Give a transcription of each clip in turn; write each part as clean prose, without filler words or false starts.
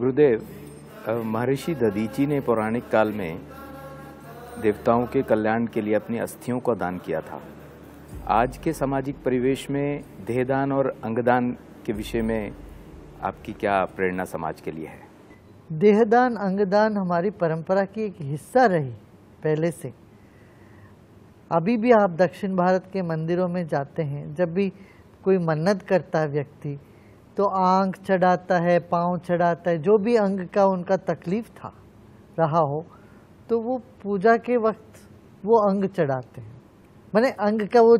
गुरुदेव, महर्षि दधीची ने पौराणिक काल में देवताओं के कल्याण के लिए अपनी अस्थियों का दान किया था। आज के सामाजिक परिवेश में देहदान और अंगदान के विषय में आपकी क्या प्रेरणा समाज के लिए है? देहदान अंगदान हमारी परंपरा की एक हिस्सा रही पहले से। अभी भी आप दक्षिण भारत के मंदिरों में जाते हैं, जब भी कोई मन्नत करता है व्यक्ति तो आंख चढ़ाता है, पाँव चढ़ाता है, जो भी अंग का उनका तकलीफ था रहा हो तो वो पूजा के वक्त वो अंग चढ़ाते हैं। माने अंग का वो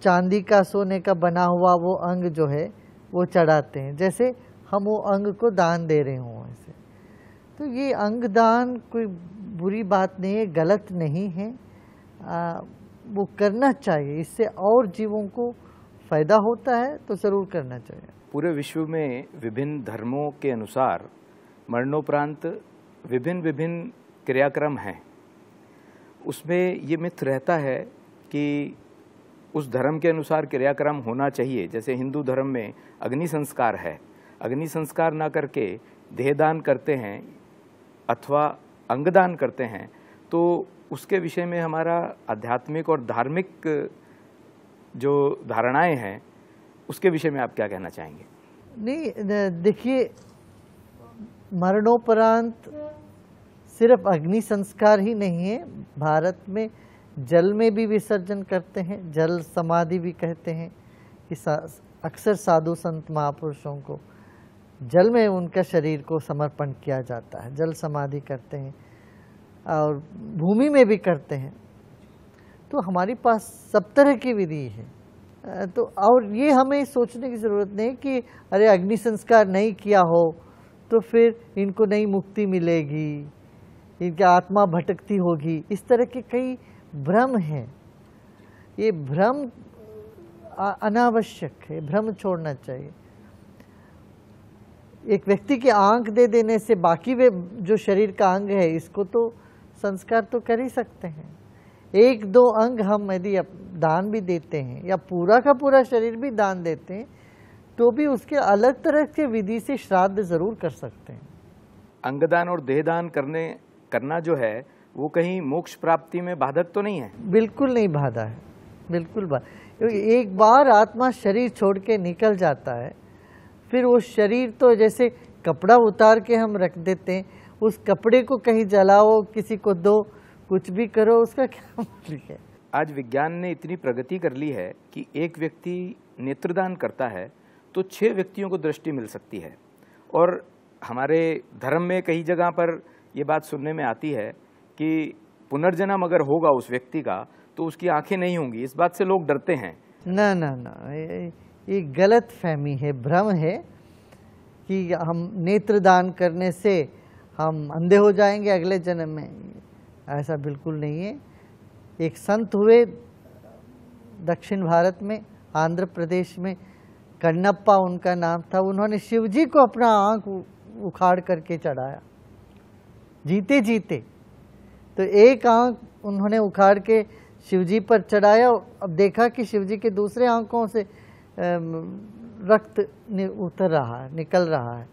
चांदी का सोने का बना हुआ वो अंग जो है वो चढ़ाते हैं, जैसे हम वो अंग को दान दे रहे हों ऐसे। तो ये अंग दान कोई बुरी बात नहीं है, गलत नहीं है, वो करना चाहिए। इससे और जीवों को फायदा होता है तो ज़रूर करना चाहिए। पूरे विश्व में विभिन्न धर्मों के अनुसार मरणोपरांत विभिन्न क्रियाक्रम हैं। उसमें ये मिथ रहता है कि उस धर्म के अनुसार क्रियाक्रम होना चाहिए। जैसे हिंदू धर्म में अग्नि संस्कार है, अग्नि संस्कार ना करके देहदान करते हैं अथवा अंगदान करते हैं, तो उसके विषय में हमारा आध्यात्मिक और धार्मिक जो धारणाएं हैं उसके विषय में आप क्या कहना चाहेंगे? नहीं, देखिए, मरणोपरांत सिर्फ अग्नि संस्कार ही नहीं है। भारत में जल में भी विसर्जन करते हैं, जल समाधि भी कहते हैं कि अक्सर साधु संत महापुरुषों को जल में उनका शरीर को समर्पण किया जाता है, जल समाधि करते हैं, और भूमि में भी करते हैं। तो हमारे पास सब तरह की विधि है। तो और ये हमें सोचने की ज़रूरत नहीं कि अरे अग्नि संस्कार नहीं किया हो तो फिर इनको नहीं मुक्ति मिलेगी, इनकी आत्मा भटकती होगी। इस तरह के कई भ्रम हैं। ये भ्रम अनावश्यक है, भ्रम छोड़ना चाहिए। एक व्यक्ति की आंख दे देने से बाकी वे जो शरीर का अंग है इसको तो संस्कार तो कर ही सकते हैं। एक दो अंग हम यदि दान भी देते हैं या पूरा का पूरा शरीर भी दान देते हैं तो भी उसके अलग तरह के विधि से श्राद्ध जरूर कर सकते हैं। अंगदान और देहदान करना जो है वो कहीं मोक्ष प्राप्ति में बाधक तो नहीं है? बिल्कुल नहीं बाधा है, बिल्कुल क्योंकि एक बार आत्मा शरीर छोड़ के निकल जाता है, फिर वो शरीर तो जैसे कपड़ा उतार के हम रख देते हैं, उस कपड़े को कहीं जलाओ, किसी को दो, कुछ भी करो, उसका क्या मतलब है? आज विज्ञान ने इतनी प्रगति कर ली है कि एक व्यक्ति नेत्रदान करता है तो 6 व्यक्तियों को दृष्टि मिल सकती है। और हमारे धर्म में कई जगह पर ये बात सुनने में आती है कि पुनर्जन्म अगर होगा उस व्यक्ति का तो उसकी आंखें नहीं होंगी। इस बात से लोग डरते हैं। ना ना ना, ये गलत फहमी है, भ्रम है कि हम नेत्रदान करने से हम अंधे हो जाएंगे अगले जन्म में। ऐसा बिल्कुल नहीं है। एक संत हुए दक्षिण भारत में, आंध्र प्रदेश में, कन्नप्पा उनका नाम था। उन्होंने शिव जी को अपना आंख उखाड़ करके चढ़ाया जीते जीते। तो एक आंख उन्होंने उखाड़ के शिव जी पर चढ़ाया। अब देखा कि शिव जी के दूसरे आंखों से रक्त उतर रहा है, निकल रहा है,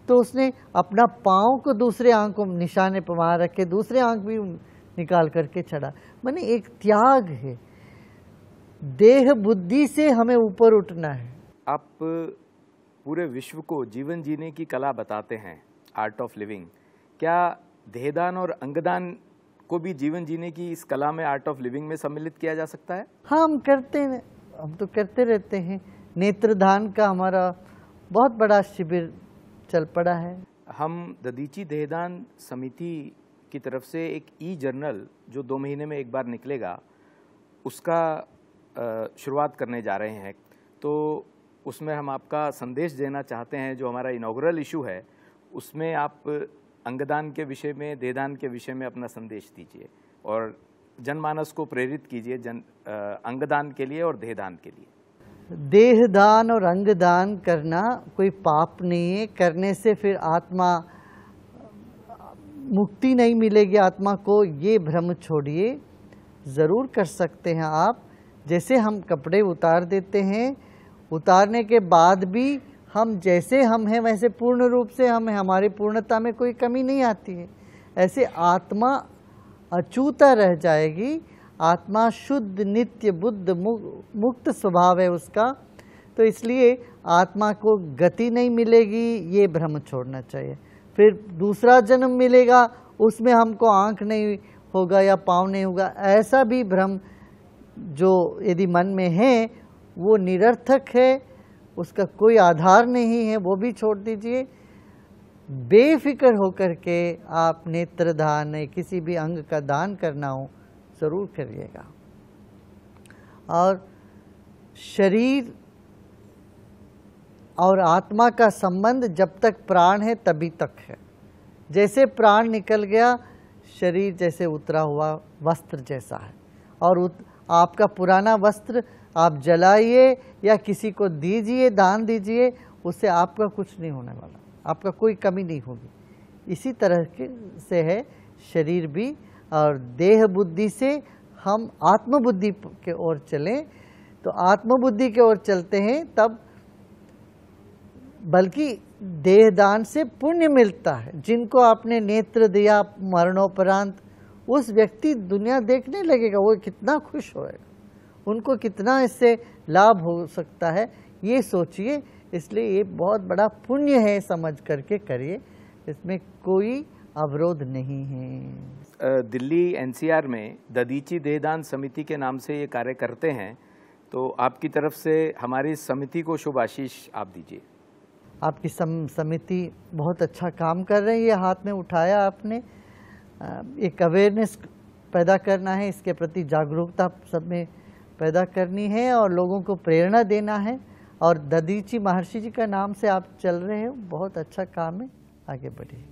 तो उसने अपना पाँव को दूसरे आंख को निशाने पर वहाँ रख के दूसरे आंख भी निकाल करके चढ़ा। माने एक त्याग है, देह बुद्धि से हमें ऊपर उठना है। आप पूरे विश्व को जीवन जीने की कला बताते हैं, आर्ट ऑफ लिविंग। क्या देहदान और अंगदान को भी जीवन जीने की इस कला में, आर्ट ऑफ लिविंग में सम्मिलित किया जा सकता है? हाँ, हम करते हैं, हम तो करते रहते हैं। नेत्रदान का हमारा बहुत बड़ा शिविर चल पड़ा है। हम दधीची देहदान समिति की तरफ से एक ई-जर्नल जो 2 महीने में एक बार निकलेगा उसका शुरुआत करने जा रहे हैं। तो उसमें हम आपका संदेश देना चाहते हैं। जो हमारा इनॉग्रल इशू है उसमें आप अंगदान के विषय में, देहदान के विषय में अपना संदेश दीजिए और जनमानस को प्रेरित कीजिए अंगदान के लिए और देहदान के लिए। देहदान और अंगदान करना कोई पाप नहीं है। करने से फिर आत्मा मुक्ति नहीं मिलेगी आत्मा को, ये भ्रम छोड़िए। ज़रूर कर सकते हैं आप। जैसे हम कपड़े उतार देते हैं, उतारने के बाद भी हम जैसे हम हैं वैसे पूर्ण रूप से हम हैं, हमारी पूर्णता में कोई कमी नहीं आती है। ऐसे आत्मा अछूता रह जाएगी, आत्मा शुद्ध नित्य बुद्ध मुक्त स्वभाव है उसका, तो इसलिए आत्मा को गति नहीं मिलेगी, ये भ्रम छोड़ना चाहिए। फिर दूसरा जन्म मिलेगा, उसमें हमको आँख नहीं होगा या पाँव नहीं होगा, ऐसा भी भ्रम जो यदि मन में है वो निरर्थक है, उसका कोई आधार नहीं है, वो भी छोड़ दीजिए। बेफिक्र होकर के आप नेत्र दान या किसी भी अंग का दान करना हो ज़रूर करिएगा। और शरीर और आत्मा का संबंध जब तक प्राण है तभी तक है। जैसे प्राण निकल गया, शरीर जैसे उतरा हुआ वस्त्र जैसा है, और आपका पुराना वस्त्र आप जलाइए या किसी को दीजिए, दान दीजिए, उससे आपका कुछ नहीं होने वाला, आपका कोई कमी नहीं होगी। इसी तरह से है शरीर भी, और देह बुद्धि से हम आत्मबुद्धि के ओर चलें, तो आत्मबुद्धि के ओर चलते हैं तब बल्कि देहदान से पुण्य मिलता है। जिनको आपने नेत्र दिया मरणोपरांत, उस व्यक्ति दुनिया देखने लगेगा, वो कितना खुश होएगा, उनको कितना इससे लाभ हो सकता है, ये सोचिए। इसलिए ये बहुत बड़ा पुण्य है, समझ करके करिए, इसमें कोई अवरोध नहीं है। दिल्ली एनसीआर में ददीची देहदान समिति के नाम से ये कार्य करते हैं, तो आपकी तरफ से हमारी समिति को शुभ आशीष आप दीजिए। आपकी समिति बहुत अच्छा काम कर रही है, ये हाथ में उठाया आपने, एक अवेयरनेस पैदा करना है, इसके प्रति जागरूकता सब में पैदा करनी है और लोगों को प्रेरणा देना है। और ददीची महर्षि जी का नाम से आप चल रहे हो, बहुत अच्छा काम है, आगे बढ़िए।